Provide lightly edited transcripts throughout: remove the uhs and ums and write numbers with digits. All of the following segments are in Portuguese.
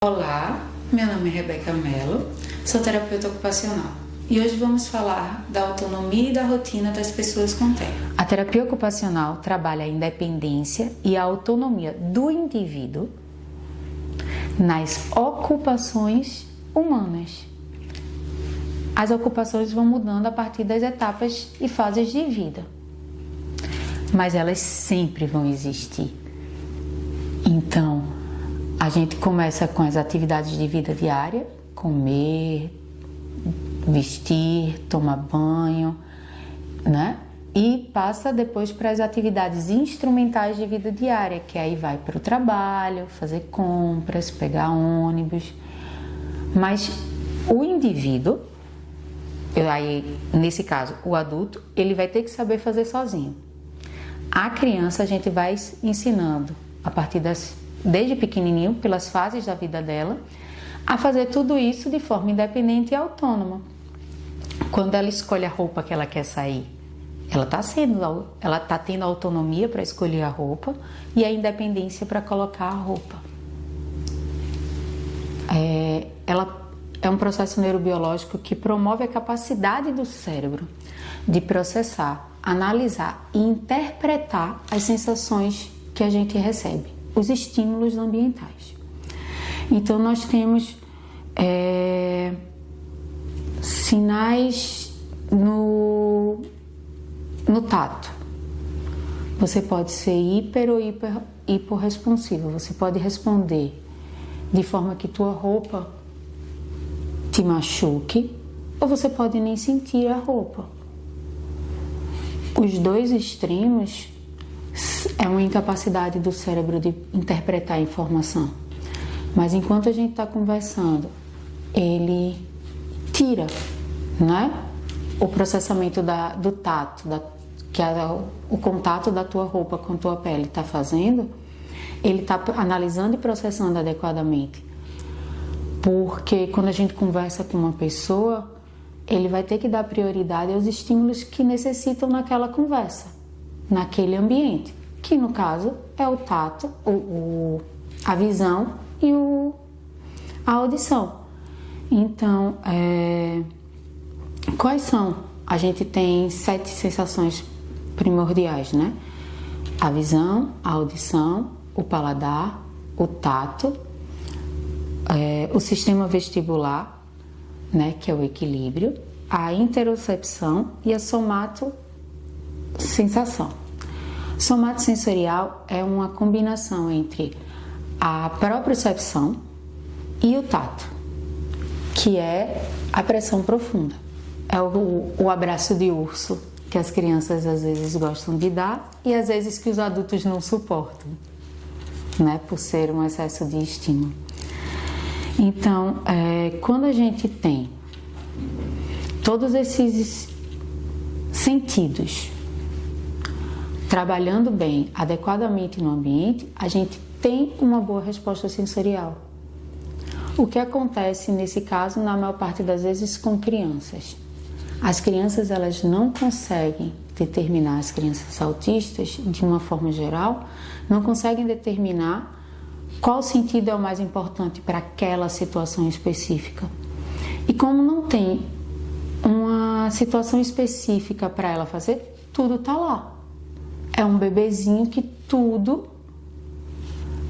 Olá, meu nome é Rebeca Mello, sou terapeuta ocupacional e hoje vamos falar da autonomia e da rotina das pessoas com TEA. A terapia ocupacional trabalha a independência e a autonomia do indivíduo nas ocupações humanas. As ocupações vão mudando a partir das etapas e fases de vida, mas elas sempre vão existir. Então, a gente começa com as atividades de vida diária, comer, vestir, tomar banho, né? E passa depois para as atividades instrumentais de vida diária, que aí vai para o trabalho, fazer compras, pegar ônibus. Mas o indivíduo, aí nesse caso o adulto, ele vai ter que saber fazer sozinho. A criança a gente vai ensinando a partir desde pequenininho, pelas fases da vida dela, a fazer tudo isso de forma independente e autônoma. Quando ela escolhe a roupa que ela quer sair, ela está tendo autonomia para escolher a roupa e a independência para colocar a roupa. É um processo neurobiológico que promove a capacidade do cérebro de processar, analisar e interpretar as sensações que a gente recebe, os estímulos ambientais. Então, nós temos sinais no tato. Você pode ser hiper ou hiporresponsivo. Você pode responder de forma que tua roupa te machuque, ou você pode nem sentir a roupa. Os dois extremos é uma incapacidade do cérebro de interpretar a informação. Mas enquanto a gente está conversando, ele tira, né, o processamento do tato, que o contato da tua roupa com a tua pele está fazendo, ele está analisando e processando adequadamente. Porque quando a gente conversa com uma pessoa, ele vai ter que dar prioridade aos estímulos que necessitam naquela conversa, naquele ambiente, que no caso é o tato, a visão e a audição. Então, quais são? A gente tem 7 sensações primordiais, né? A visão, a audição, o paladar, o tato, o sistema vestibular, né, que é o equilíbrio, a interocepção e a somatosensação. Somatosensorial é uma combinação entre a propriocepção e o tato, que é a pressão profunda. É o abraço de urso que as crianças às vezes gostam de dar e às vezes que os adultos não suportam, né, por ser um excesso de estímulo. Então, quando a gente tem todos esses sentidos trabalhando bem, adequadamente no ambiente, a gente tem uma boa resposta sensorial. O que acontece nesse caso, na maior parte das vezes, com crianças? As crianças, elas não conseguem determinar, as crianças autistas, de uma forma geral, não conseguem determinar qual sentido é o mais importante para aquela situação específica. E como não tem uma situação específica para ela fazer, tudo está lá. É um bebezinho que tudo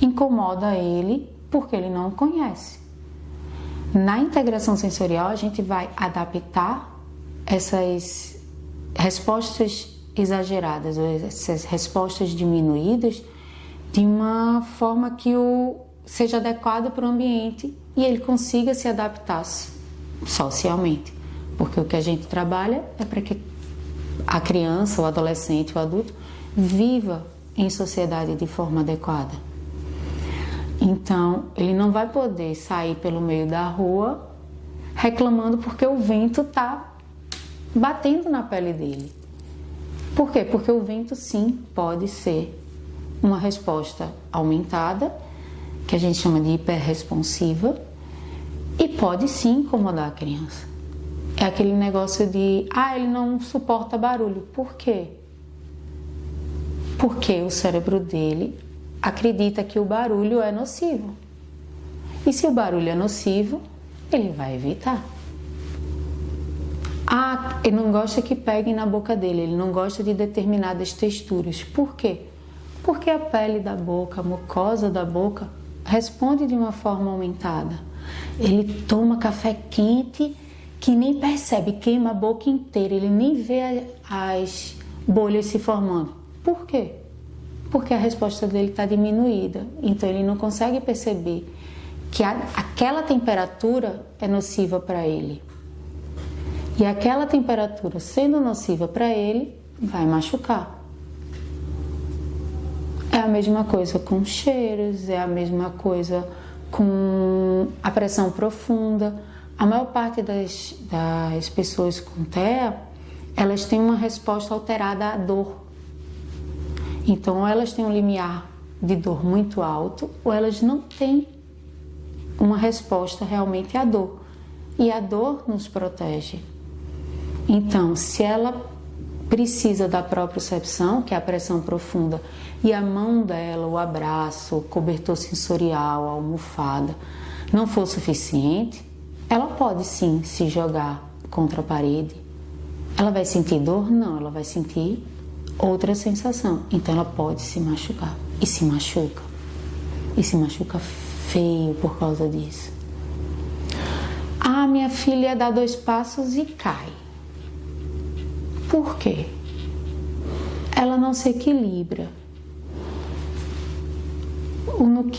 incomoda ele porque ele não conhece. Na integração sensorial, a gente vai adaptar essas respostas exageradas, ou essas respostas diminuídas, de uma forma que seja adequado para o ambiente e ele consiga se adaptar socialmente. Porque o que a gente trabalha é para que a criança, o adolescente, o adulto viva em sociedade de forma adequada. Então, ele não vai poder sair pelo meio da rua reclamando porque o vento está batendo na pele dele. Por quê? Porque o vento, sim, pode ser uma resposta aumentada, que a gente chama de hiperresponsiva, e pode sim incomodar a criança. É aquele negócio de, ele não suporta barulho. Por quê? Porque o cérebro dele acredita que o barulho é nocivo. E se o barulho é nocivo, ele vai evitar. Ele não gosta que peguem na boca dele, ele não gosta de determinadas texturas. Por quê? Porque a pele da boca, a mucosa da boca, responde de uma forma aumentada. Ele toma café quente que nem percebe, queima a boca inteira, ele nem vê as bolhas se formando. Por quê? Porque a resposta dele está diminuída, então ele não consegue perceber que aquela temperatura é nociva para ele. E aquela temperatura, sendo nociva para ele, vai machucar. É a mesma coisa com cheiros, é a mesma coisa com a pressão profunda. A maior parte das pessoas com TEA, elas têm uma resposta alterada à dor. Então, ou elas têm um limiar de dor muito alto, ou elas não têm uma resposta realmente à dor. E a dor nos protege. Então, se ela precisa da propriocepção, que é a pressão profunda, e a mão dela, o abraço, o cobertor sensorial, a almofada, não for suficiente, ela pode sim se jogar contra a parede. Ela vai sentir dor? Não, ela vai sentir outra sensação. Então ela pode se machucar. E se machuca. E se machuca feio por causa disso. Minha filha dá 2 passos e cai. Por quê? Ela não se equilibra.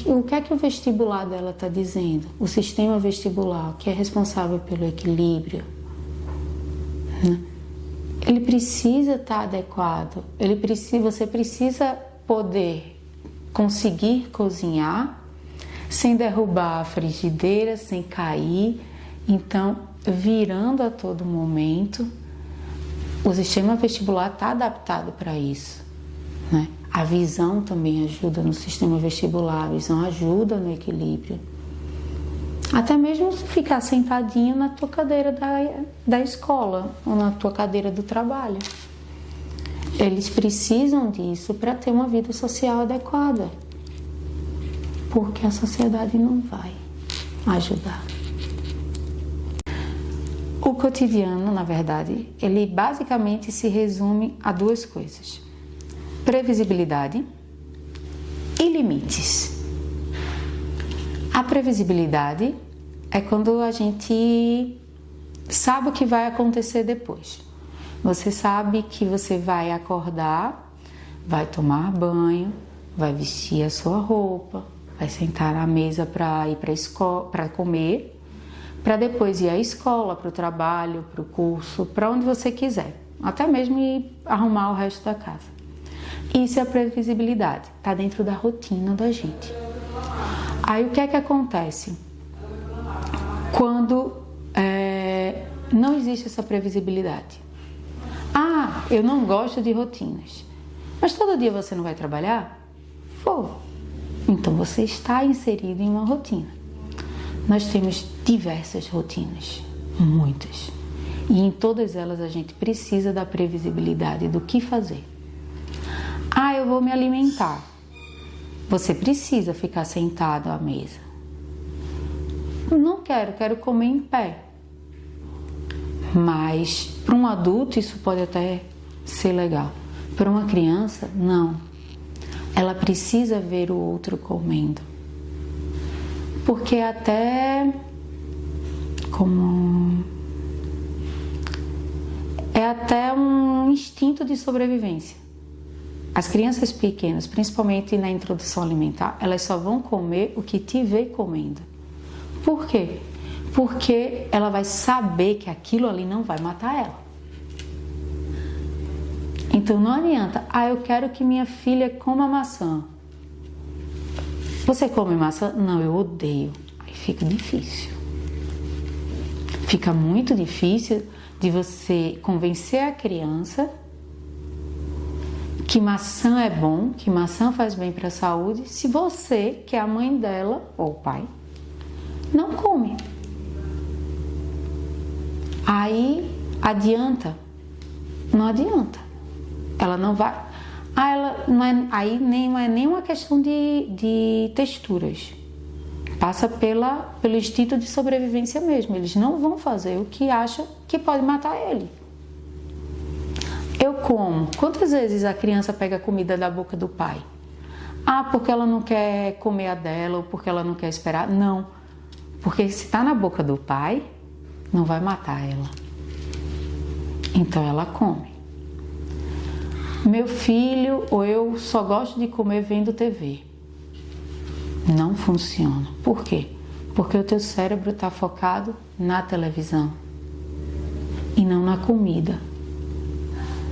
O que é que o vestibular dela está dizendo? O sistema vestibular, que é responsável pelo equilíbrio, né? Ele precisa estar adequado. Você precisa poder conseguir cozinhar sem derrubar a frigideira, sem cair. Então, virando a todo momento, o sistema vestibular está adaptado para isso, né? A visão também ajuda no sistema vestibular, a visão ajuda no equilíbrio. Até mesmo ficar sentadinho na tua cadeira da escola ou na tua cadeira do trabalho. Eles precisam disso para ter uma vida social adequada, porque a sociedade não vai ajudar. O cotidiano, na verdade, ele basicamente se resume a 2 coisas: previsibilidade e limites. A previsibilidade é quando a gente sabe o que vai acontecer depois. Você sabe que você vai acordar, vai tomar banho, vai vestir a sua roupa, vai sentar na mesa para ir para a escola, para comer, para depois ir à escola, para o trabalho, para o curso, para onde você quiser, até mesmo ir arrumar o resto da casa. Isso é a previsibilidade, está dentro da rotina da gente. Aí o que é que acontece? Quando não existe essa previsibilidade. Eu não gosto de rotinas. Mas todo dia você não vai trabalhar? Vou. Então você está inserido em uma rotina. Nós temos diversas rotinas, muitas. E em todas elas a gente precisa da previsibilidade do que fazer. Eu vou me alimentar. Você precisa ficar sentado à mesa. Não quero comer em pé. Mas para um adulto isso pode até ser legal. Para uma criança, não. Ela precisa ver o outro comendo. Porque até é até um instinto de sobrevivência. As crianças pequenas, principalmente na introdução alimentar, elas só vão comer o que te vê comendo. Por quê? Porque ela vai saber que aquilo ali não vai matar ela. Então não adianta, eu quero que minha filha coma maçã. Você come maçã? Não, eu odeio. Aí fica difícil. Fica muito difícil de você convencer a criança que maçã é bom, que maçã faz bem para a saúde, se você, que é a mãe dela, ou o pai, não come. Aí adianta? Não adianta. Ela não vai... aí não é nem uma questão de texturas. Passa pelo instinto de sobrevivência mesmo. Eles não vão fazer o que acham que pode matar ele. Eu como. Quantas vezes a criança pega comida da boca do pai? Ah, porque ela não quer comer a dela ou porque ela não quer esperar? Não. Porque se está na boca do pai, não vai matar ela. Então ela come. Meu filho ou eu só gosto de comer vendo TV. Não funciona. Por quê? Porque o teu cérebro está focado na televisão e não na comida.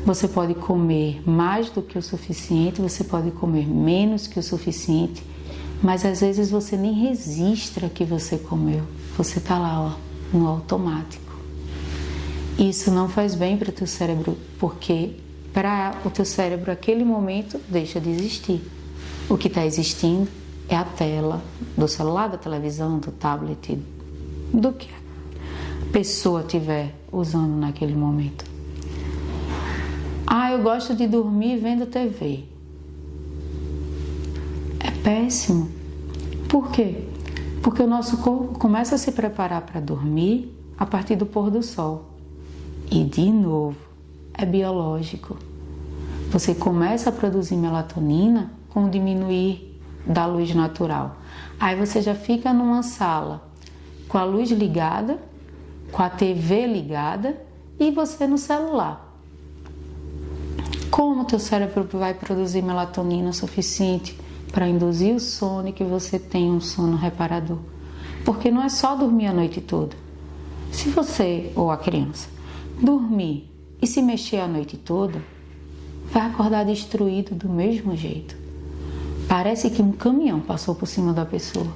Você pode comer mais do que o suficiente, você pode comer menos que o suficiente, mas às vezes você nem registra que você comeu. Você está lá, ó, no automático. Isso não faz bem para o teu cérebro, porque para o teu cérebro aquele momento deixa de existir. O que está existindo é a tela do celular, da televisão, do tablet, do que a pessoa estiver usando naquele momento. Ah, eu gosto de dormir vendo TV. É péssimo. Por quê? Porque o nosso corpo começa a se preparar para dormir a partir do pôr do sol. E, de novo, é biológico. Você começa a produzir melatonina com o diminuir da luz natural. Aí você já fica numa sala com a luz ligada, com a TV ligada e você no celular. Como o teu cérebro vai produzir melatonina suficiente para induzir o sono e que você tenha um sono reparador? Porque não é só dormir a noite toda. Se você, ou a criança, dormir e se mexer a noite toda, vai acordar destruído do mesmo jeito. Parece que um caminhão passou por cima da pessoa.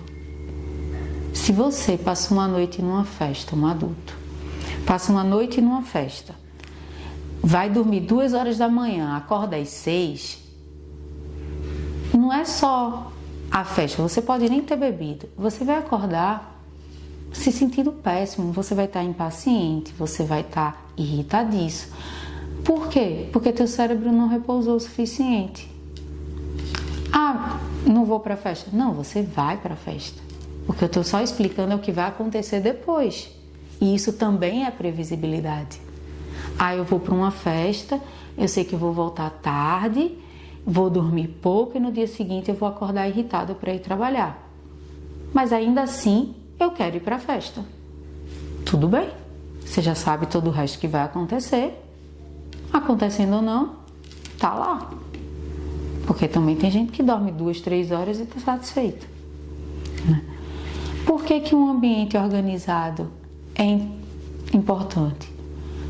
Se você passa uma noite numa festa, um adulto, passa uma noite numa festa, vai dormir 2 horas da manhã, acorda às 6, não é só a festa, você pode nem ter bebido, você vai acordar se sentindo péssimo, você vai estar impaciente, você vai estar irritadíssimo. Por quê? Porque teu cérebro não repousou o suficiente. Ah, não vou para a festa. Não, você vai para a festa. O que eu estou só explicando é o que vai acontecer depois. E isso também é previsibilidade. Ah, eu vou para uma festa, eu sei que vou voltar tarde, vou dormir pouco e no dia seguinte eu vou acordar irritado para ir trabalhar. Mas ainda assim, eu quero ir para a festa. Tudo bem. Você já sabe todo o resto que vai acontecer. Acontecendo ou não, tá lá. Porque também tem gente que dorme 2, 3 horas e está satisfeita. Por que um ambiente organizado é importante?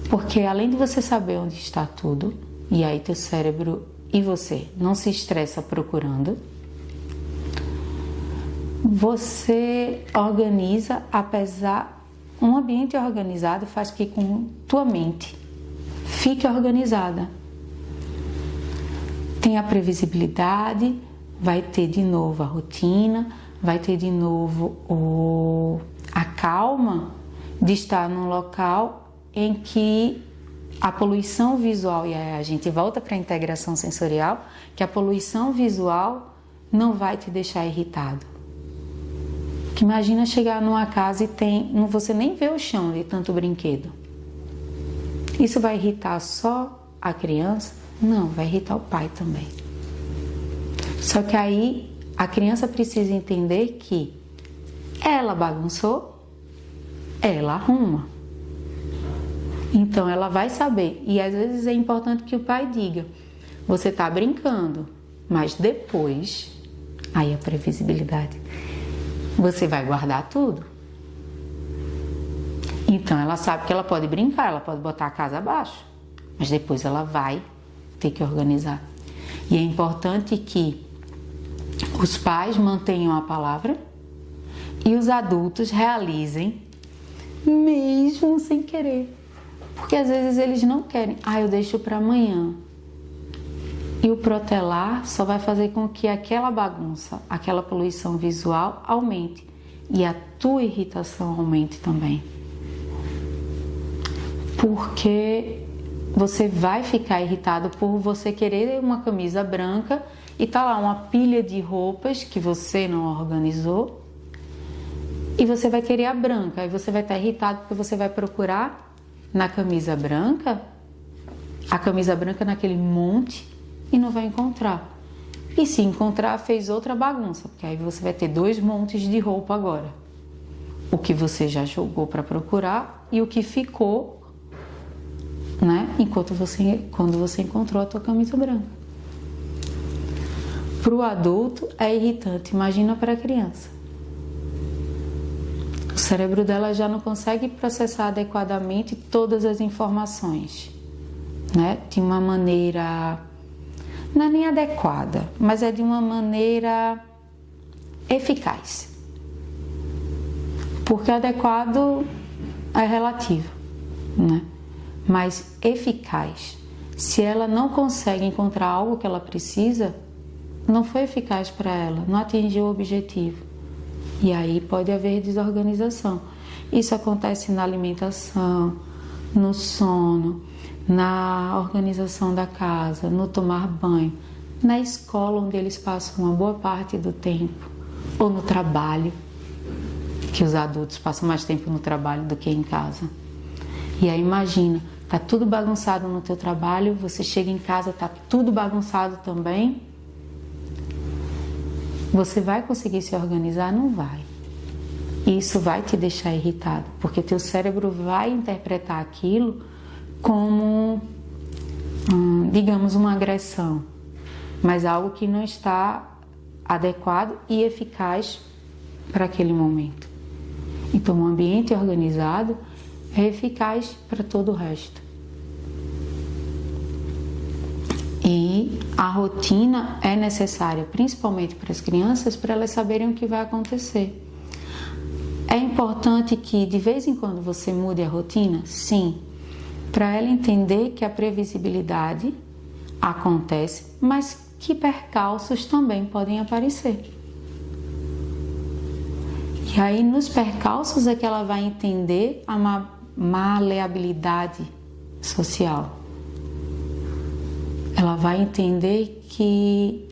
Porque além de você saber onde está tudo, e aí teu cérebro e você não se estressa procurando, você organiza, um ambiente organizado faz que com tua mente fique organizada. Tem a previsibilidade, vai ter de novo a rotina, vai ter de novo a calma de estar num local em que a poluição visual, e aí a gente volta para a integração sensorial, que a poluição visual não vai te deixar irritado. Que imagina chegar numa casa e você nem vê o chão de tanto brinquedo. Isso vai irritar só a criança? Não, vai irritar o pai também. Só que aí a criança precisa entender que ela bagunçou, ela arruma. Então ela vai saber. E às vezes é importante que o pai diga: você está brincando, mas depois, aí a previsibilidade, você vai guardar tudo. Então ela sabe que ela pode brincar, ela pode botar a casa abaixo, mas depois ela vai ter que organizar. E é importante que os pais mantenham a palavra e os adultos realizem, mesmo sem querer. Porque às vezes eles não querem. Ah, eu deixo para amanhã. E o protelar só vai fazer com que aquela bagunça, aquela poluição visual aumente. E a tua irritação aumente também. Porque você vai ficar irritado por você querer uma camisa branca e tá lá uma pilha de roupas que você não organizou e você vai querer a branca. Aí você vai estar irritado porque você vai procurar na camisa branca, a camisa branca naquele monte e não vai encontrar. E se encontrar, fez outra bagunça, porque aí você vai ter 2 montes de roupa agora. O que você já jogou para procurar e o que ficou, né, quando você encontrou a tua camisa branca. Para o adulto é irritante, imagina para a criança. O cérebro dela já não consegue processar adequadamente todas as informações, né, de uma maneira, não é nem adequada, mas é de uma maneira eficaz. Porque adequado é relativo, né? Mas eficaz. Se ela não consegue encontrar algo que ela precisa, não foi eficaz para ela, não atingiu o objetivo. E aí pode haver desorganização. Isso acontece na alimentação, no sono, na organização da casa, no tomar banho, na escola onde eles passam uma boa parte do tempo, ou no trabalho, que os adultos passam mais tempo no trabalho do que em casa. E aí imagina, tá tudo bagunçado no teu trabalho, você chega em casa, tá tudo bagunçado também. Você vai conseguir se organizar? Não vai. Isso vai te deixar irritado, porque teu cérebro vai interpretar aquilo como, digamos, uma agressão, mas algo que não está adequado e eficaz para aquele momento. Então, um ambiente organizado é eficaz para todo o resto. E a rotina é necessária, principalmente para as crianças, para elas saberem o que vai acontecer. É importante que de vez em quando você mude a rotina? Sim, para ela entender que a previsibilidade acontece, mas que percalços também podem aparecer. E aí nos percalços é que ela vai entender a maleabilidade social. Ela vai entender que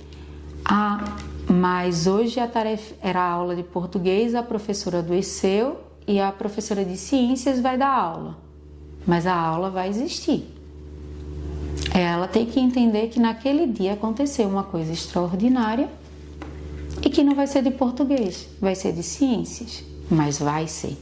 mas hoje a tarefa era a aula de português, a professora adoeceu e a professora de ciências vai dar aula. Mas a aula vai existir. Ela tem que entender que naquele dia aconteceu uma coisa extraordinária e que não vai ser de português, vai ser de ciências, mas vai ser.